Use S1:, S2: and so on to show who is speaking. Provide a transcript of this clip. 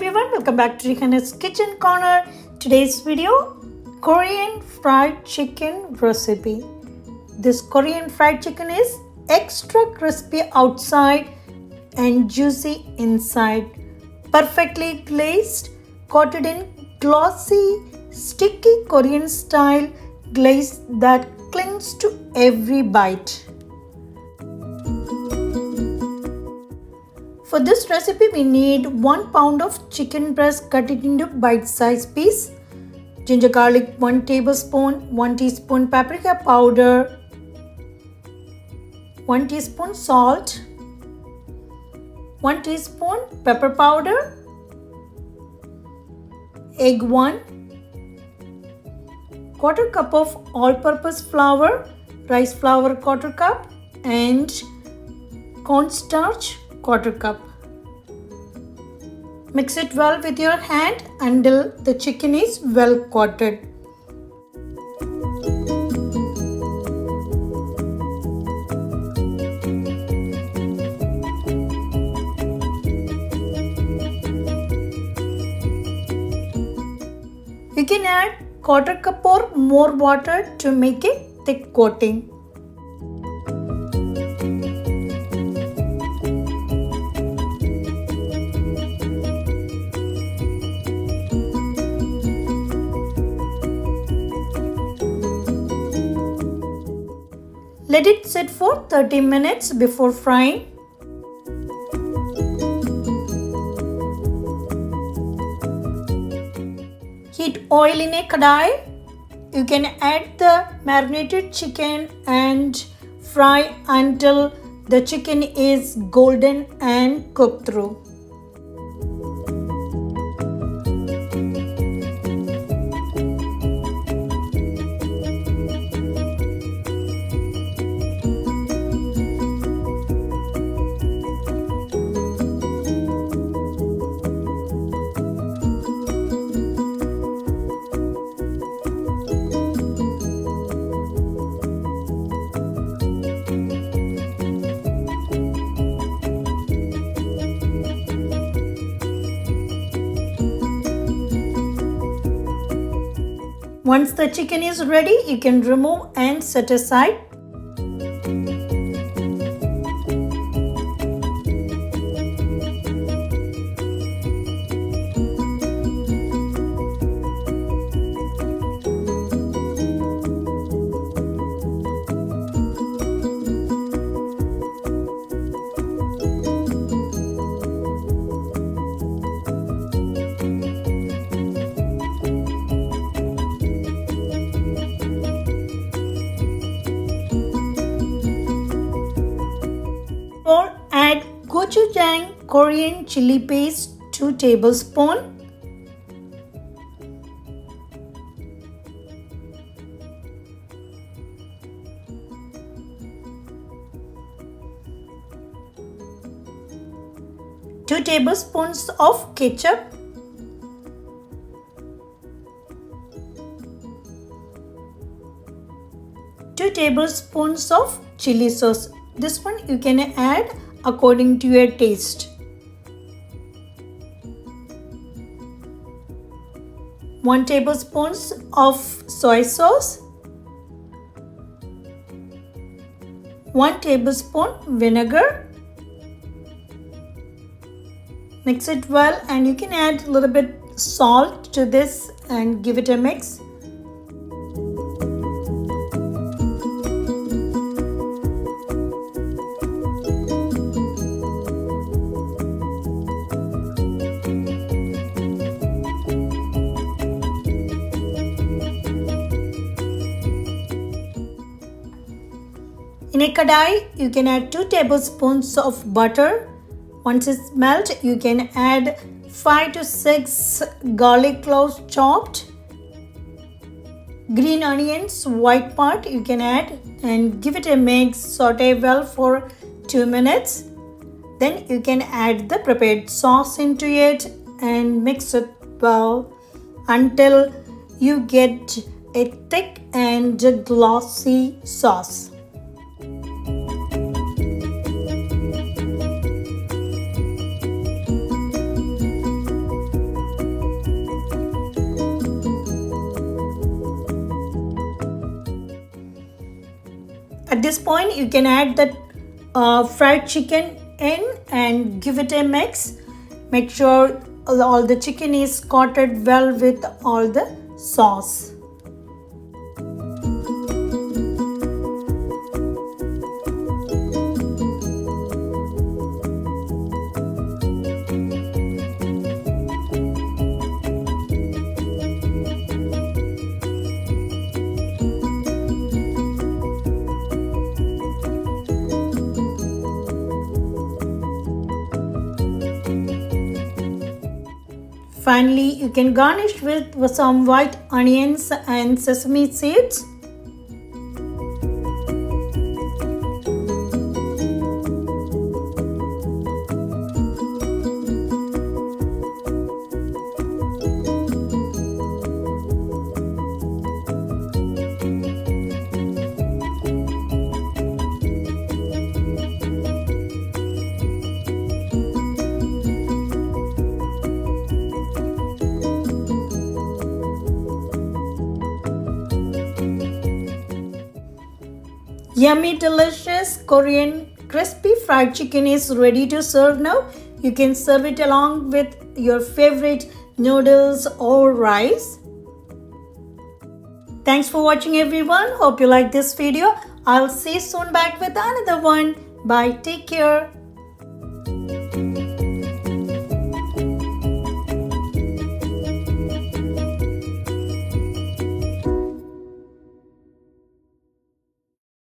S1: everyone, welcome back to Garnish's Kitchen Corner. Today's video, Korean fried chicken recipe. This Korean fried chicken is extra crispy outside and juicy inside, perfectly glazed, coated in glossy, sticky Korean style glaze that clings to every bite. For this recipe, we need 1 pound of chicken breast cut it into bite-sized piece, ginger garlic 1 tablespoon, 1 teaspoon paprika powder, 1 teaspoon salt, 1 teaspoon pepper powder, egg 1, quarter cup of all-purpose flour, rice flour quarter cup, and cornstarch quarter cup. Mix it well with your hand until the chicken is well coated. You can add quarter cup or more water to make a thick coating. Let it sit for 30 minutes before frying. Heat oil in a kadai. You can add the marinated chicken and fry until the chicken is golden and cooked through. Once the chicken is ready, you can remove and set aside. Add gochujang Korean chilli paste 2 tablespoons. Two tablespoons of ketchup, two tablespoons of chili sauce. This one you can add according to your taste. 1 tablespoon of soy sauce, 1 tablespoon vinegar. Mix it well and you can add a little bit salt to this and give it a mix. In a kadai, you can add 2 tablespoons of butter. Once it's melted, you can add 5 to 6 garlic cloves chopped. Green onions, white part, you can add and give it a mix. Saute well for 2 minutes. Then you can add the prepared sauce into it and mix it well until you get a thick and glossy sauce. At this point, you can add the fried chicken in and give it a mix. Make sure all the chicken is coated well with all the sauce. Finally, you can garnish with some white onions and sesame seeds. Yummy, delicious Korean crispy fried chicken is ready to serve now. You can serve it along with your favorite noodles or rice. Thanks for watching everyone. Hope you like this video. I'll see you soon back with another one. Bye. Take care.